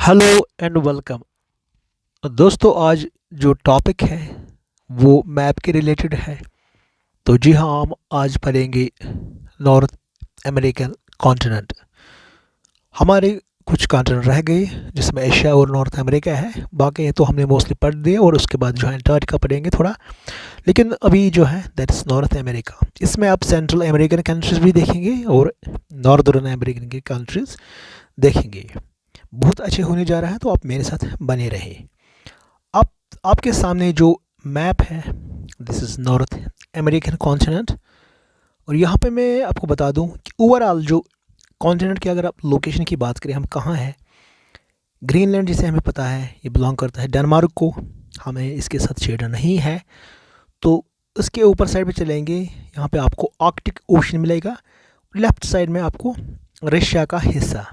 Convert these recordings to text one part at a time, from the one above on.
Hello and welcome. दोस्तों, आज जो टॉपिक है वो मैप के रिलेटेड है। तो जी हाँ, हम आज पढ़ेंगे नॉर्थ अमेरिकन कॉन्टिनेंट। हमारे कुछ कॉन्टिनेंट रह गए जिसमें एशिया और नॉर्थ अमेरिका है, बाकी तो हमने मोस्टली पढ़ दिए और उसके बाद जो है अंटार्कटिका पढ़ेंगे थोड़ा। लेकिन अभी जो है दैट इज़ नॉर्थ अमेरिका। इसमें आप सेंट्रल अमेरिकन कंट्रीज़ भी देखेंगे और नॉर्दर्न अमेरिकन की कंट्रीज़ देखेंगे। बहुत अच्छे होने जा रहा है, तो आप मेरे साथ बने रहे। आप आपके सामने जो मैप है, this is north American continent. और यहाँ पे मैं आपको बता दूँ कि ओवरऑल जो कॉन्टिनेंट की अगर आप लोकेशन की बात करें, हम कहाँ हैं। ग्रीनलैंड जिसे हमें पता है ये बिलोंग करता है डेनमार्क को, हमें इसके साथ छेड़ा नहीं है। तो उसके ऊपर साइड पे चलेंगे, यहाँ पे आपको आर्कटिक ओशन मिलेगा। लेफ्ट साइड में आपको रशिया का हिस्सा।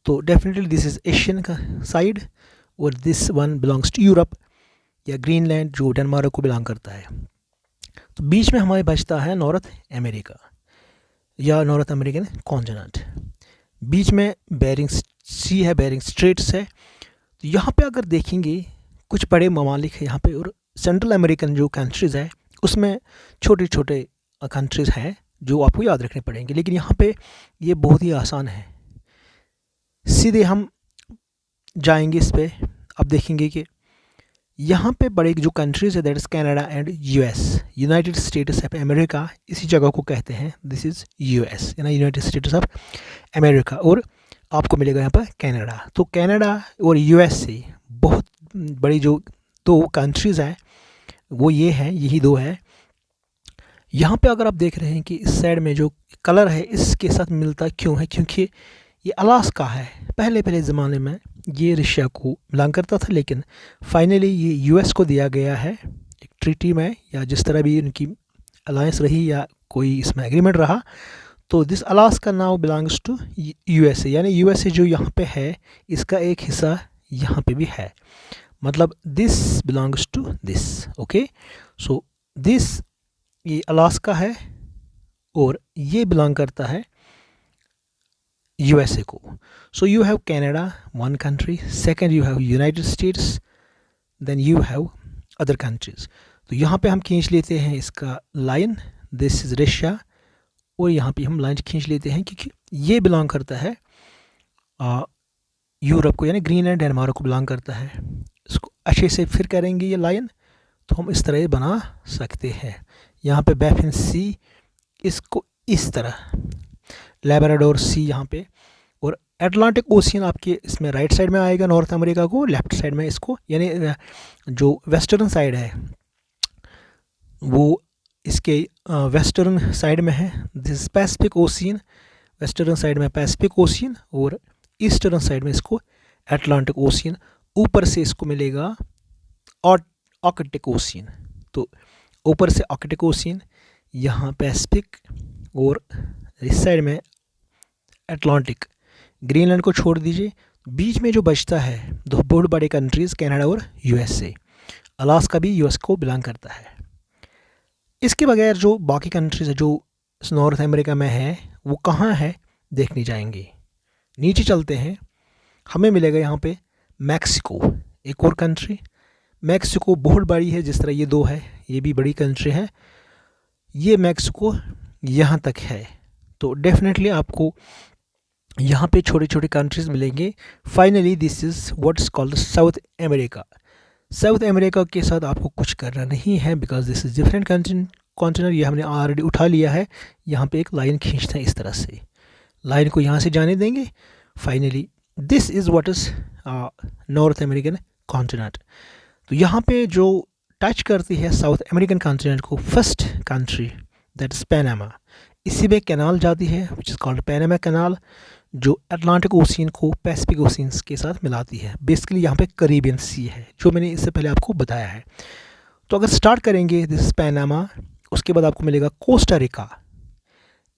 तो डेफिनेटली दिस इज़ एशियन का साइड और this one belongs to Europe या ग्रीनलैंड जो डेनमार्क को बिलोंग करता है। तो बीच में हमारे बचता है नॉर्थ अमेरिका या नॉर्थ अमेरिकन कॉन्टिनेंट। बीच में बेरिंग सी है, बेरिंग स्ट्रेट्स है। तो यहाँ पे अगर देखेंगे कुछ बड़े ममालिक है यहाँ पे, और सेंट्रल अमेरिकन जो कंट्रीज़ है उसमें छोटे छोटे कंट्रीज़ हैं जो आपको याद रखने पड़ेंगे। लेकिन यहाँ पे ये बहुत ही आसान है, सीधे हम जाएंगे इस पर। अब देखेंगे कि यहाँ पे बड़े जो कंट्रीज़ है that is Canada and US, United States of America, इसी जगह को कहते हैं दिस इज़ यूएस यानी यूनाइटेड स्टेट्स ऑफ अमेरिका। और आपको मिलेगा यहाँ पर कनाडा। तो कनाडा और यूएस से बहुत बड़ी जो दो कंट्रीज़ हैं वो ये हैं, यही दो है। यहाँ पे अगर आप देख रहे हैं कि इस साइड में जो कलर है इसके साथ मिलता क्यों है, क्योंकि ये अलास्का है। पहले ज़माने में ये रशिया को बिलोंग करता था, लेकिन फाइनली ये यूएस को दिया गया है एक ट्रीटी में, या जिस तरह भी उनकी अलायंस रही या कोई इसमें एग्रीमेंट रहा। तो this Alaska now belongs to USA, यानी यूएसए जो यहाँ पे है इसका एक हिस्सा यहाँ पे भी है। मतलब this belongs to this. Okay, so this ये अलास्का है और ये बिलोंग करता है यूएसए को। So you have Canada one country, second you have United States, then you have other countries. तो यहाँ पे हम खींच लेते हैं इसका लाइन, दिस इज़ रशिया, और यहाँ पे हम लाइन खींच लेते हैं क्योंकि ये बिलोंग करता है यूरोप को, यानी ग्रीनलैंड डेनमार्क को बिलोंग करता है। इसको अच्छे से फिर करेंगे ये लाइन, तो हम इस तरह बना सकते हैं। यहाँ पे बैफिन सी, इसको इस तरह लेब्राडोर सी यहाँ पे, और अटलांटिक ओशियन आपके इसमें राइट साइड में आएगा नॉर्थ अमेरिका को, लेफ्ट साइड में इसको, यानी जो वेस्टर्न साइड है वो इसके वेस्टर्न साइड में है, this Pacific ocean. Western side में पैसिफिक ओशियन और ईस्टर्न साइड में इसको अटलांटिक ओशियन। ऊपर से इसको मिलेगा आर्कटिक ओशियन। तो ऊपर से आर्कटिक ओशियन, यहाँ पैसिफिक, और इस साइड में अटलांटिक। ग्रीनलैंड को छोड़ दीजिए, बीच में जो बचता है दो बहुत बड़े कंट्रीज़ कनाडा और यूएसए। अलास्का भी यूएस को बिलोंग करता है। इसके बगैर जो बाकी कंट्रीज़ है जो नॉर्थ अमेरिका में है वो कहाँ है देखने जाएंगे। नीचे चलते हैं, हमें मिलेगा यहाँ पे मैक्सिको, एक और कंट्री। मैक्सिको बहुत बड़ी है, जिस तरह ये दो है ये भी बड़ी कंट्री है। ये मैक्सिको यहाँ तक है। तो डेफिनेटली आपको यहाँ पे छोटे छोटे कंट्रीज़ मिलेंगे। Finally this is what's called south America. South America के साथ आपको कुछ करना नहीं है, because this is different continent. ये हमने ऑलरेडी उठा लिया है। यहाँ पे एक लाइन खींचते हैं इस तरह से, लाइन को यहाँ से जाने देंगे। Finally this is what is north American continent. तो यहाँ पे जो टच करती है साउथ अमेरिकन कॉन्टिनेंट को, first country that is Panama. इसी में कैनाल जाती है which is called Panama canal, जो अटलांटिक ओशियन को पैसिफिक ओशियन के साथ मिलाती है। बेसिकली यहाँ पे करीबियन सी है, जो मैंने इससे पहले आपको बताया है। तो अगर स्टार्ट करेंगे दिस इज़ पैनामा, उसके बाद आपको मिलेगा कोस्टा रिका,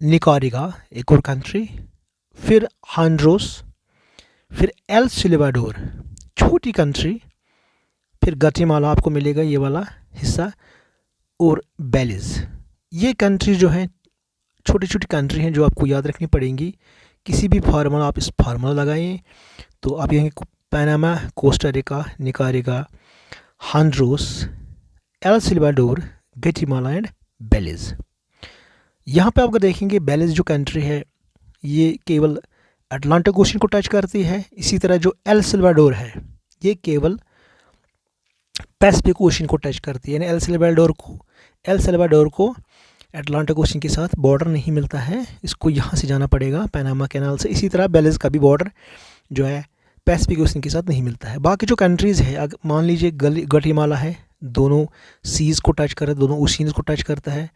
निकारागुआ एक और कंट्री, फिर हॉन्डुरास, फिर एल साल्वाडोर छोटी कंट्री, फिर ग्वाटेमाला आपको मिलेगा ये वाला हिस्सा, और बेलिज़। ये कंट्री जो हैं छोटी छोटी कंट्री हैं जो आपको याद रखनी पड़ेंगी। किसी भी फार्मूला आप इस फार्मूला लगाएं तो आप यहाँ Panama, Costa Rica, Nicaragua, Honduras, El Salvador, Guatemala and Belize. यहाँ पे आप देखेंगे बेलीज़ जो कंट्री है ये केवल अटलांटिक ओशन को टच करती है। इसी तरह जो एल साल्वाडोर है ये केवल पैसिफिक ओशन को टच करती है, यानी एल साल्वाडोर को अटलांटिक ओशन के साथ बॉर्डर नहीं मिलता है, इसको यहाँ से जाना पड़ेगा पनामा कैनाल से। इसी तरह बेलीज़ का भी बॉर्डर जो है पैसिफिक ओशन के साथ नहीं मिलता है। बाकी जो कंट्रीज़ है, अगर मान लीजिए ग्वाटेमाला है, दोनों सीज़ को टच करता है, दोनों ओशियंस को टच करता है।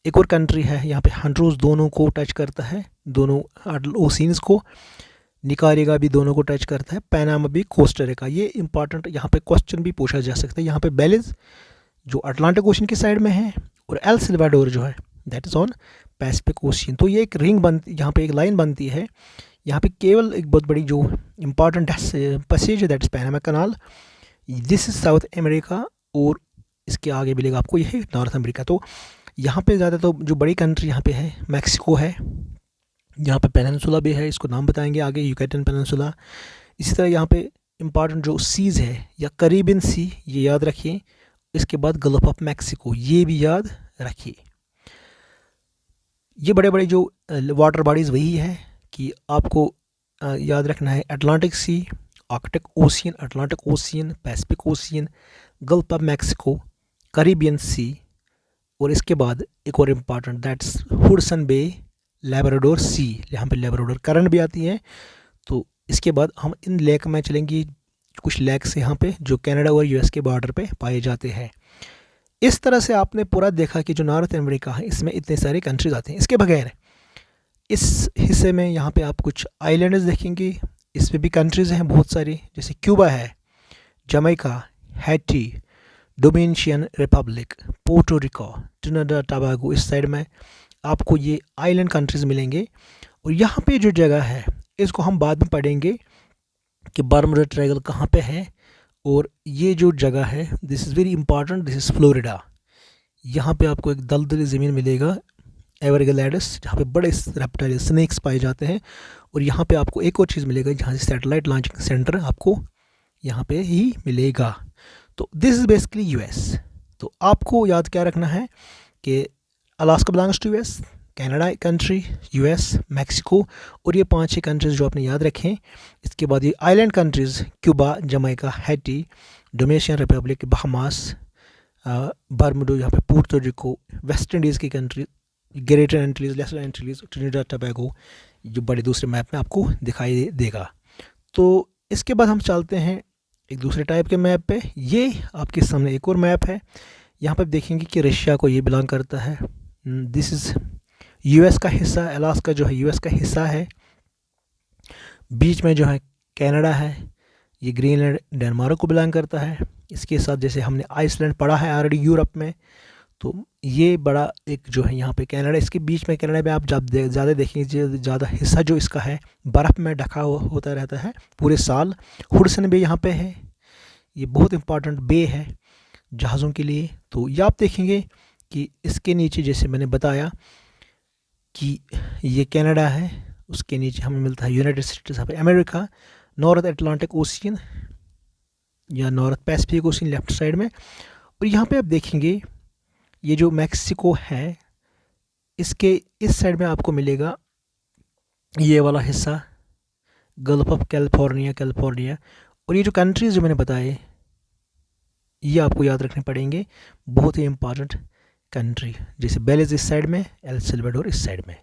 एक और कंट्री है यहाँ पे हॉन्डुरास, दोनों को टच करता है, दोनों ओशियंस को। निकारागुआ भी दोनों को टच करता है, पनामा भी, कोस्टा रिका। ये इंपॉर्टेंट यहाँ पे क्वेश्चन भी पूछा जा सकता है। यहाँ पे बेलीज़ जो अटलांटिक ओशन की साइड में है और एल साल्वाडोर जो है that is on Pacific ocean. तो ये एक रिंग बनती, यहाँ पे एक लाइन बनती है। यहाँ पे केवल एक बहुत बड़ी जो इम्पॉर्टेंट पैसेज है that is Panama canal, this is south America, और इसके आगे मिलेगा आपको यह नॉर्थ अमेरिका। तो यहाँ पे ज़्यादा तो जो बड़ी कंट्री यहाँ पे है मैक्सिको है, यहाँ पे पेनिनसुला भी है, इसको नाम बताएंगे आगे, युकाटन पेनिनसुला। इसी तरह यहाँ पे इम्पॉर्टेंट जो सीज़ है या करीबियन सी, ये याद रखिए। इसके बाद गल्फ ऑफ मैक्सिको, ये भी याद रखिए। ये बड़े बड़े जो वाटर बॉडीज़ वही है कि आपको याद रखना है, Atlantic sea, Arctic ocean, Atlantic ocean, Pacific ocean, gulf of Mexico, Caribbean sea, और इसके बाद एक और important that's Hudson bay, Labrador sea, यहाँ पे लेब्राडोर करंट भी आती है। तो इसके बाद हम इन लेक में चलेंगे, कुछ लेक्स यहाँ पे जो कनाडा और यूएस के बॉर्डर पे पाए जाते हैं। इस तरह से आपने पूरा देखा कि जो नॉर्थ अमेरिका है इसमें इतने सारे कंट्रीज आते हैं। इसके बगैर इस हिस्से में यहाँ पे आप कुछ आइलैंड्स देखेंगे, इसमें भी कंट्रीज़ हैं बहुत सारी, जैसे क्यूबा है, Jamaica, Haiti, Dominican Republic, Puerto Rico, Trinidad Tobago. इस साइड में आपको ये आइलैंड कंट्रीज़ मिलेंगे। और यहाँ पे जो जगह है इसको हम बाद में पढ़ेंगे कि बर्मुडा ट्रायंगल कहाँ पे है। और ये जो जगह है this is very important, this is Florida. यहाँ पे आपको एक दलदली ज़मीन मिलेगा एवरग्लैड्स, जहाँ पे बड़े रेप्टाइल स्नेक्स पाए जाते हैं। और यहाँ पे आपको एक और चीज़ मिलेगा, जहाँ से सैटेलाइट लॉन्चिंग सेंटर आपको यहाँ पे ही मिलेगा। तो दिस इज़ बेसिकली यूएस। तो आपको याद क्या रखना है कि Alaska belongs to US, Canada country, US, Mexico, और ये 5-6 कंट्रीज़ जो आपने याद रखें। इसके बाद ये island countries Cuba, Jamaica, Haiti, Dominican Republic, Bahamas, Bermuda, यहाँ पे पोर्टो रिको, वेस्ट इंडीज़ की country, greater Antilles, lesser Antilles, Trinidad Tobago, जो बड़े दूसरे मैप में आपको दिखाई देगा। तो इसके बाद हम चलते हैं एक दूसरे टाइप के मैप पे। ये आपके सामने एक और मैप है। यहाँ पर देखेंगे कि रशिया को ये बिलोंग करता है, दिस इज़ यूएस का हिस्सा, अलास्का जो है यूएस का हिस्सा है। बीच में जो है कनाडा है, ये ग्रीनलैंड डेनमार्क को बिलोंग करता है। इसके साथ जैसे हमने आइसलैंड पढ़ा है ऑलरेडी यूरोप में, तो ये बड़ा एक जो है यहाँ पे कनाडा, इसके बीच में कनाडा में आप जब ज़्यादा देखेंगे ज़्यादा हिस्सा जो इसका है बर्फ़ में ढका होता रहता है पूरे साल। हुडसन बे यहाँ पे है, ये बहुत इंपॉर्टेंट बे है जहाज़ों के लिए। तो ये आप देखेंगे कि इसके नीचे जैसे मैंने बताया कि ये कनाडा है, उसके नीचे हमें मिलता है United States of America, North Atlantic ocean या North Pacific ocean left side में। और यहाँ पे आप देखेंगे ये जो मैक्सिको है इसके इस साइड में आपको मिलेगा ये वाला हिस्सा, गल्फ ऑफ कैलिफोर्निया। और ये जो कंट्रीज़ जो मैंने बताए ये आपको याद रखने पड़ेंगे, बहुत ही इंपॉर्टेंट कंट्री, जैसे बेलीज़ इस साइड में, एल साल्वाडोर इस साइड में।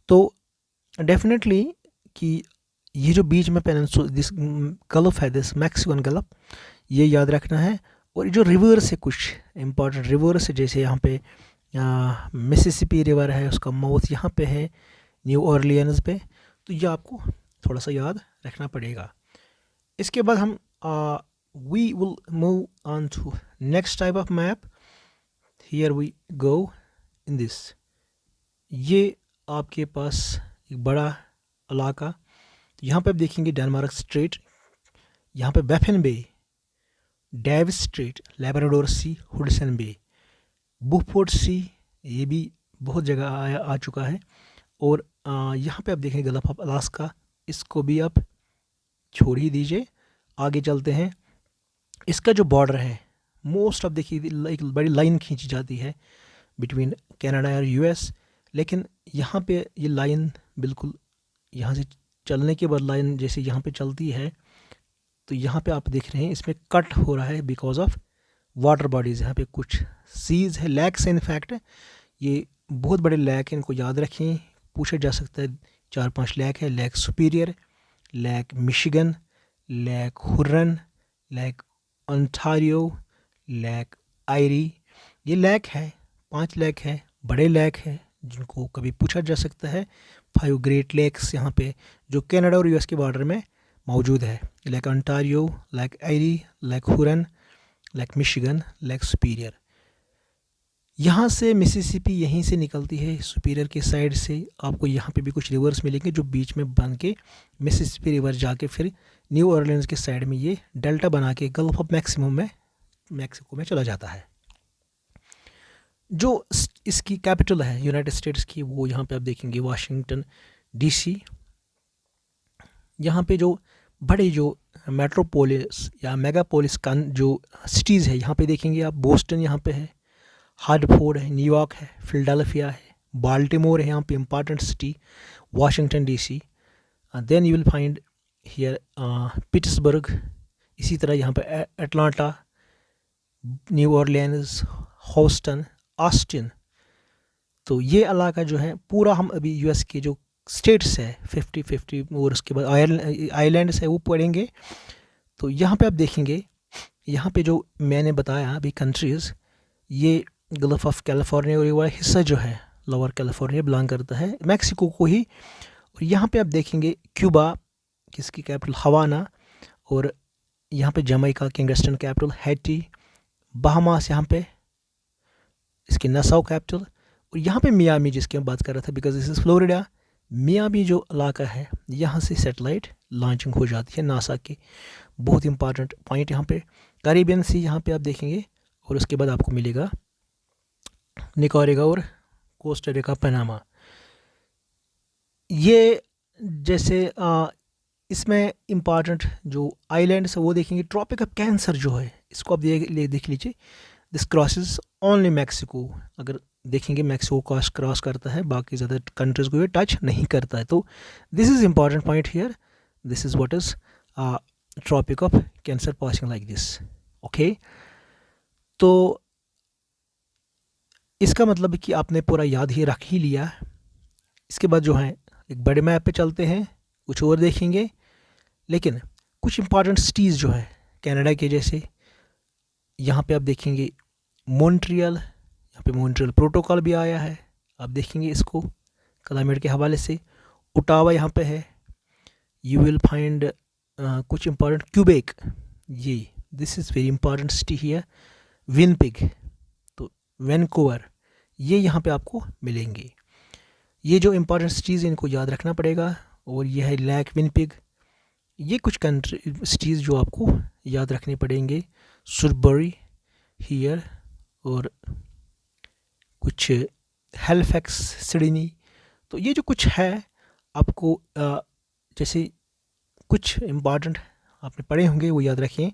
तो डेफिनेटली कि ये जो बीच में पेनिनसुला दिस गल्फ है, दिस मैक्सिकन गल्फ, ये याद रखना है। और जो रिवर्स है, कुछ इंपॉर्टेंट रिवर्स है, जैसे यहाँ पे मिसिसिपी रिवर है, उसका माउथ यहाँ पे है न्यू ऑरलियंस पे। तो ये आपको थोड़ा सा याद रखना पड़ेगा। इसके बाद हम we will move on to next type of map. Here we go in this, ये आपके पास एक बड़ा इलाका, यहाँ पे आप देखेंगे डेनमार्क स्ट्रेट, यहाँ पे बैफिन बे, डेविस स्ट्रेट, लेब्राडोर सी, हुडसन बे, बुफोर्ड सी, ये भी बहुत जगह आ चुका है। और यहाँ पे आप देखेंगे गल्फ ऑफ अलास्का, इसको भी आप छोड़ ही दीजिए। आगे चलते हैं। इसका जो बॉर्डर है मोस्ट ऑफ, देखिए एक बड़ी लाइन खींची जाती है बिटवीन कनाडा और यूएस, लेकिन यहाँ पे ये लाइन बिल्कुल यहाँ से चलने के बाद लाइन जैसे यहाँ पे चलती है तो यहाँ पे आप देख रहे हैं इसमें कट हो रहा है बिकॉज ऑफ वाटर बॉडीज़। यहाँ पे कुछ सीज है, लैक्स है इनफैक्ट, ये बहुत बड़े लैक हैं, इनको याद रखें। पूछा जा सकता है 4-5 लैक है। Lake Superior, lake Michigan, lake Huron, lake Ontario, lake Erie, ये लैक है, 5 लैक है, बड़े लैक है जिनको कभी पूछा जा सकता है। 5 ग्रेट लेक्स यहाँ पे जो कनाडा और यूएस के बॉर्डर में मौजूद है। Lake Ontario, lake Erie, lake Huron, lake Michigan, lake Superior. यहाँ से मिसिसिपी यहीं से निकलती है सुपीरियर के साइड से। आपको यहाँ पे भी कुछ रिवर्स मिलेंगे जो बीच में बन के मिसिसिपी रिवर जाके फिर न्यू ऑरलियंस के साइड में ये डेल्टा बना के गल्फ ऑफ मैक्सिको में चला जाता है। जो इसकी कैपिटल है यूनाइटेड स्टेट्स की, वो यहाँ पे आप देखेंगे वाशिंगटन डीसी। यहाँ पे जो बड़े जो मेट्रोपोलिस या मेगापोलिस का जो सिटीज़ है यहाँ पे देखेंगे आप, बोस्टन यहाँ पे है, हार्टफोर्ड है, न्यूयॉर्क है, फिलाडेल्फिया है, बाल्टीमोर है यहाँ पे important city, Washington DC, then you will find here Pittsburgh. इसी तरह यहाँ पे Atlanta, New Orleans, Houston, Austin. तो ये इलाका जो है पूरा हम अभी यूएस के जो स्टेट्स है 50-50 और उसके बाद आइलैंड्स है वो पढ़ेंगे। तो यहाँ पे आप देखेंगे, यहाँ पे जो मैंने बताया अभी कंट्रीज़, ये गल्फ ऑफ कैलिफोर्निया और ये वाला हिस्सा जो है लोअर कैलिफोर्निया बिलोंग करता है मैक्सिको को ही। और यहाँ पे आप देखेंगे क्यूबा, किसकी कैपिटल हवाना, और यहाँ पे Jamaica Kingston capital, Hattie, Bahamas यहाँ पे इसकी नसाउ कैपिटल, और यहाँ पे मियामी जिसकी मैं बात कर रहा था because this is Florida. Miami जो इलाका है यहाँ से सैटेलाइट लॉन्चिंग हो जाती है नासा की, बहुत इंपॉर्टेंट पॉइंट यहाँ पे। कैरिबियन सी यहाँ पे आप देखेंगे, और उसके बाद आपको मिलेगा निकारागुआ और कोस्टा रिका, पनामा। ये जैसे इसमें इम्पॉर्टेंट जो आइलैंड्स है वो देखेंगे। ट्रॉपिक ऑफ कैंसर जो है इसको आप देख लीजिए, दिस क्रॉसेस ओनली मैक्सिको। अगर देखेंगे मैक्सिको क्रॉस करता है, बाकी ज़्यादा कंट्रीज़ को ये टच नहीं करता है। तो this is important point here, this is what is Tropic of Cancer passing like this. Okay, तो इसका मतलब कि आपने पूरा याद ही रख ही लिया। इसके बाद जो है एक बड़े मैप पे चलते हैं, कुछ और देखेंगे, लेकिन कुछ इंपॉर्टेंट सिटीज़ जो है कनाडा के, जैसे यहाँ पे आप देखेंगे मॉन्ट्रियल, यहाँ पे मॉन्ट्रियल प्रोटोकॉल भी आया है, आप देखेंगे इसको क्लाइमेट के हवाले से। ओटावा यहाँ पे है, यू विल फाइंड कुछ इंपॉर्टेंट क्यूबेक, ये this is very important city here. Winnipeg, तो वैनकूवर, ये यहाँ पे आपको मिलेंगे। ये जो इंपॉर्टेंट सिटीज़ इनको याद रखना पड़ेगा। और ये है लैक विनपिग, ये कुछ कंट्री सिटीज़ जो आपको याद रखने पड़ेंगे। सुडबरी हियर, और कुछ हैलिफैक्स, सिडनी। तो ये जो कुछ है आपको जैसे कुछ इम्पॉर्टेंट आपने पढ़े होंगे वो याद रखें।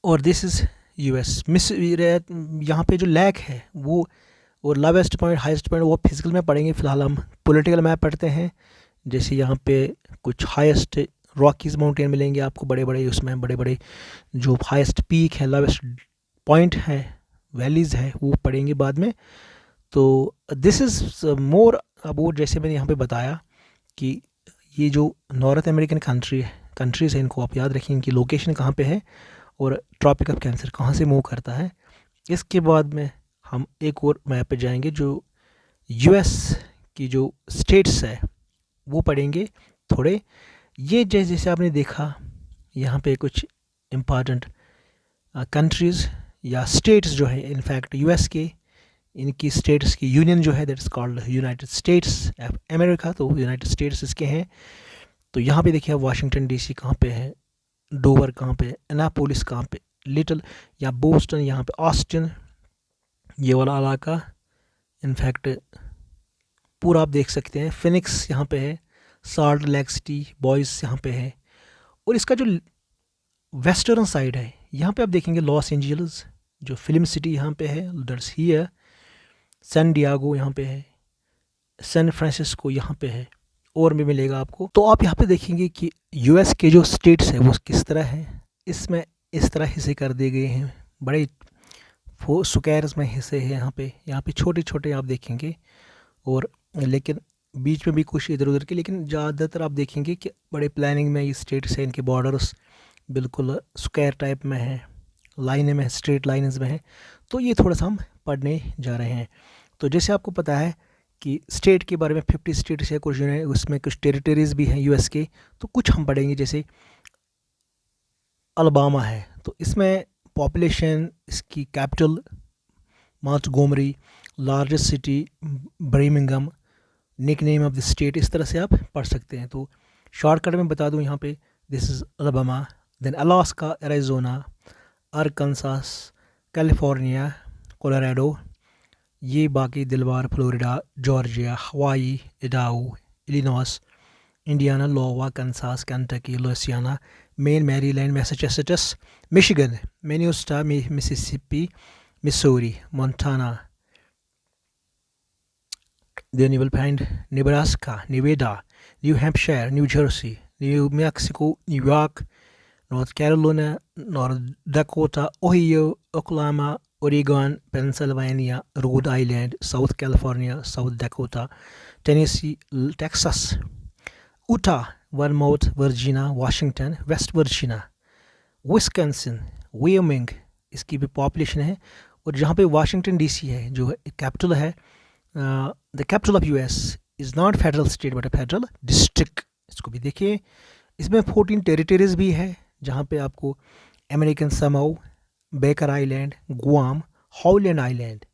और दिस इज़ यूएस। यहाँ पे जो लैक है वो, और लोवेस्ट पॉइंट हाईएस्ट पॉइंट वो फिजिकल में पढ़ेंगे। फ़िलहाल हम पॉलिटिकल मैप पढ़ते हैं। जैसे यहाँ पे कुछ हाईएस्ट रॉकीज़ माउंटेन मिलेंगे आपको, बड़े बड़े, उसमें बड़े बड़े जो हाईएस्ट पीक है, लोवेस्ट पॉइंट है, वैलीज़ है, वो पढ़ेंगे बाद में। तो दिस इज़ मोर अबाउट, जैसे मैंने यहाँ पे बताया कि ये जो नॉर्थ अमेरिकन कंट्रीज़ हैं इनको आप याद रखें, इनकी लोकेशन कहाँ पे है और ट्रॉपिक ऑफ कैंसर कहाँ से मूव करता है। इसके बाद में हम एक और मैप पे जाएंगे, जो यूएस की जो स्टेट्स है वो पढ़ेंगे थोड़े। ये जैसे आपने देखा यहाँ पे कुछ इम्पॉर्टेंट कंट्रीज़ या स्टेट्स जो है, इनफैक्ट यूएस के, इनकी स्टेट्स की यूनियन जो है that is called United States of America. तो यूनाइटेड स्टेट्स इसके हैं। तो यहाँ पे देखिए वाशिंगटन डीसी कहाँ पे है, डोवर कहाँ पे, एनापोलिस कहाँ पे, लिटिल या बोस्टन, यहाँ पे ऑस्टिन, ये वाला इलाका इनफैक्ट पूरा आप देख सकते हैं। फिनिक्स यहाँ पे है, सॉल्ट लेक सिटी, बॉयस यहाँ पे है। और इसका जो वेस्टर्न साइड है, यहाँ पे आप देखेंगे लॉस एंजल्स जो फिल्म सिटी यहाँ पे है, दैट्स हियर। सैन डियागो यहाँ पे है, सैन फ्रांसिस्को यहाँ पे है, और भी मिलेगा आपको। तो आप यहाँ पे देखेंगे कि यूएस के जो स्टेट्स हैं वो किस तरह हैं। इसमें इस तरह हिस्से कर दिए गए हैं, बड़े स्क्वायर्स में हिस्से हैं यहाँ पे छोटे छोटे आप देखेंगे, और लेकिन बीच में भी कुछ इधर उधर के, लेकिन ज़्यादातर आप देखेंगे कि बड़े प्लानिंग में ये स्टेट्स हैं, इनके बॉर्डर्स बिल्कुल स्क्वायर टाइप में है, लाइन में, स्ट्रेट लाइन्स में है। तो ये थोड़ा सा हम पढ़ने जा रहे हैं। तो जैसे आपको पता है कि स्टेट के बारे में 50 स्टेट्स है, कुछ उसमें कुछ टेरिटरीज़ भी हैं यूएस के, तो कुछ हम पढ़ेंगे। जैसे अलबामा है, तो इसमें पॉपुलेशन, इसकी capital Montgomery, largest city Birmingham, nickname of the state, इस तरह से आप पढ़ सकते हैं। तो शॉर्टकट में बता दूं यहाँ पे, this is Alabama, then Alaska, Arizona, Arkansas, California, Colorado, ये बाकी Delaware, Florida, Georgia, Hawaii, Idaho, Illinois, Indiana, Iowa, Kansas, Kentucky, Louisiana, Maine, Maryland, Massachusetts, Michigan, Minnesota, Mississippi, Missouri, Montana, then you will find Nebraska, Nevada, New Hampshire, New Jersey, New Mexico, New York, North Carolina, North Dakota, Ohio, Oklahoma, Oregon, Pennsylvania, Rhode Island, South California, South Dakota, Tennessee, Texas, Utah, Vermont, Virginia, Washington, West Virginia, Wisconsin, Wyoming, इसकी भी population है। और जहाँ पे Washington DC है जो capital है, the capital of US is not federal state but a federal district, इसको भी देखिए। इसमें 14 टेरिटरीज भी है, जहाँ पे आपको American Samoa, Baker island, Guam, Howland island,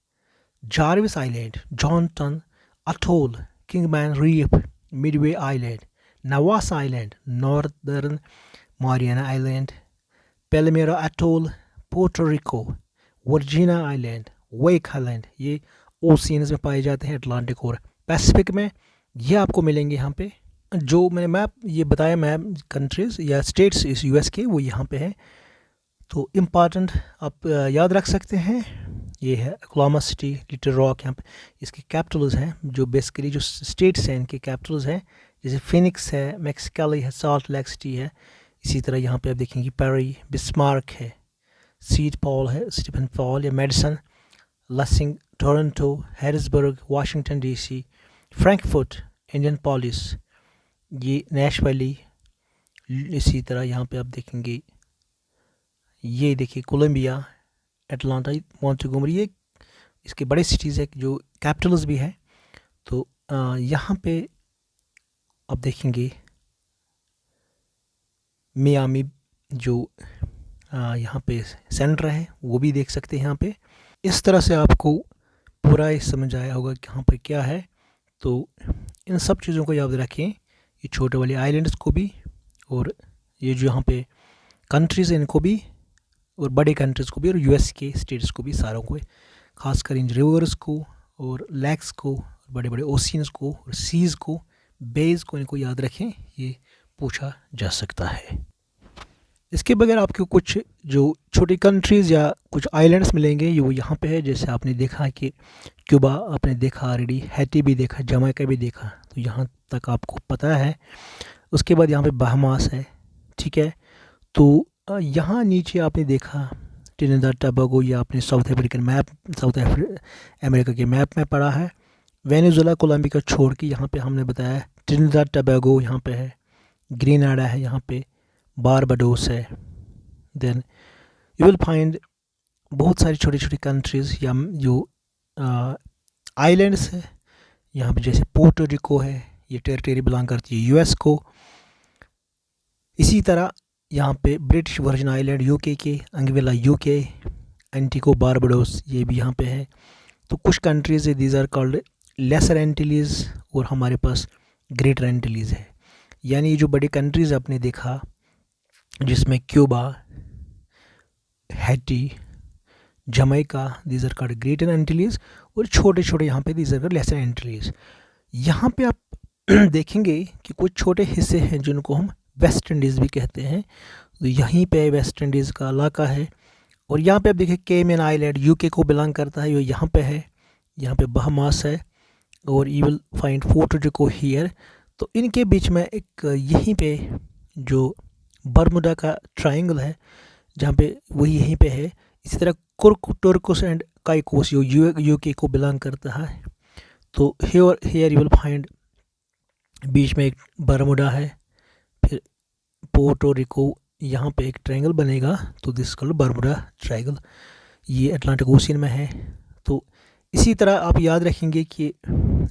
Jarvis island, Johnston atoll, Kingman reef, Midway island, Navassa island, Northern Mariana island, Palmyra atoll, Puerto Rico, Virginia island, Wake island, ये ओशियंस में पाए जाते हैं, अटलांटिक और पैसिफिक में। ये आपको मिलेंगे यहाँ पे। जो मैंने मैप ये बताया, मैप कंट्रीज़ या स्टेट्स इस यूएस के, वो यहाँ पे है। तो इम्पॉर्टेंट आप याद रख सकते हैं। ये है ओक्लाहोमा सिटी, लिटिल रॉक, यहाँ पे इसके कैपिटल्स हैं, जो बेसिकली जो स्टेट्स हैं इनके कैपिटल्स हैं। जैसे फिनिक्स है, मैक्सिकली है, सॉल्ट लेक सिटी है। इसी तरह यहाँ पे आप देखेंगे पेरी, बिस्मार्क है, सीट पॉल है, स्टीफन पॉल या Madison, Lansing, Toronto, Harrisburg, Washington DC, Frankfort, Indianapolis, ये नैशविल। इसी तरह यहाँ पे आप देखेंगे, ये देखिए कोलंबिया, एटलांटा, मॉन्टेगोमरी, ये इसके बड़े सिटीज़ है जो कैपिटल्स भी है। तो यहाँ पे आप देखेंगे मियामी, जो यहाँ पे सेंटर है, वो भी देख सकते हैं यहाँ पे। इस तरह से आपको पूरा ही समझ आया होगा कि यहाँ पे क्या है। तो इन सब चीज़ों को याद रखें, ये छोटे वाले आइलैंड्स को भी, और ये जो यहाँ पे कंट्रीज़ हैं इनको भी, और बड़े कंट्रीज़ को भी, और यूएस के स्टेट्स को भी, सारों को, खासकर इन रिवर्स को और लेक्स को, बड़े बड़े ओशियंस को और सीज़ को, बेज को, इनको याद रखें, ये पूछा जा सकता है। इसके बगैर आपको कुछ जो छोटी कंट्रीज़ या कुछ आइलैंड्स मिलेंगे, ये वो यहाँ पे है। जैसे आपने देखा कि क्यूबा आपने देखा ऑलरेडी, हैटी भी देखा, जमैका भी देखा, तो यहाँ तक आपको पता है। उसके बाद यहाँ पे बहामास है, ठीक है। तो यहाँ नीचे आपने देखा ट्रिनिडाद टोबैगो, या आपने south African map, south America के मैप में पढ़ा है। वेनेजुएला, कोलंबिया छोड़ के यहाँ पे हमने बताया ट्रिनिडाद टोबैगो यहाँ पे है, ग्रेनाडा है यहाँ पे, बारबाडोस है। देन यू विल फाइंड बहुत सारी छोटी छोटी कंट्रीज़ या जो आइलैंड्स है यहाँ पे, जैसे पोर्टो रिको है, ये टेरिटरी बिलोंग करती है यूएस को। इसी तरह यहाँ पे ब्रिटिश वर्जिन आइलैंड यूके के, अंगविला यूके, एंटीगो बारबाडोस, ये भी यहाँ पे है। तो कुछ कंट्रीज़ है, these are called Lesser Antilles, और हमारे पास ग्रेटर एंटिलीज़ है। यानी ये जो बड़ी कंट्रीज़ आपने देखा, जिसमें Cuba, Haiti, Jamaica, these are called Greater Antilles, और छोटे छोटे यहाँ पे these are called Lesser Antilles. यहाँ पे आप देखेंगे कि कुछ छोटे हिस्से हैं जिनको हम वेस्ट इंडीज़ भी कहते हैं। तो यहीं पे वेस्ट इंडीज़ का इलाका है। और यहाँ पे आप देखिए केमन आइलैंड यूके को बिलोंग करता है, ये यहाँ पे है, यहाँ पे बहामास है, और you will find Puerto Rico here. तो इनके बीच में एक यहीं पे जो बरमुडा का ट्रायंगल है, जहाँ पे वही यहीं पे है। इसी तरह कुर्क टर्कोस एंड काइकोस यूके को बिलोंग करता है। तो हेयर यू विल फाइंड बीच में एक बरमुडा है, फिर पोर्टो रिको, यहाँ पे एक ट्रायंगल बनेगा, तो दिस कॉल्ड बरमुडा ट्रायंगल, ये अटलांटिक ओशियन में है। तो इसी तरह आप याद रखेंगे कि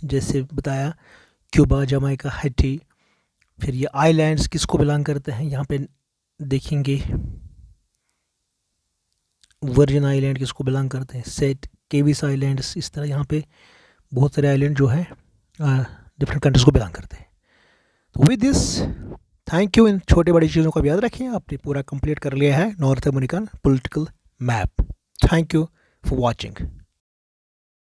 जैसे बताया क्यूबा, जमाइका, हैटी, फिर ये आइलैंड्स किसको बिलोंग करते हैं, यहाँ पे देखेंगे वर्जिन आइलैंड किसको बिलोंग करते हैं, सेट केविस आइलैंड्स, इस तरह यहाँ पे बहुत सारे आइलैंड जो है डिफरेंट कंट्रीज को बिलोंग करते हैं। तो विद दिस थैंक यू। इन छोटे बड़ी चीज़ों को याद रखें, आपने पूरा कंप्लीट कर लिया है north American political map. Thank you for watching.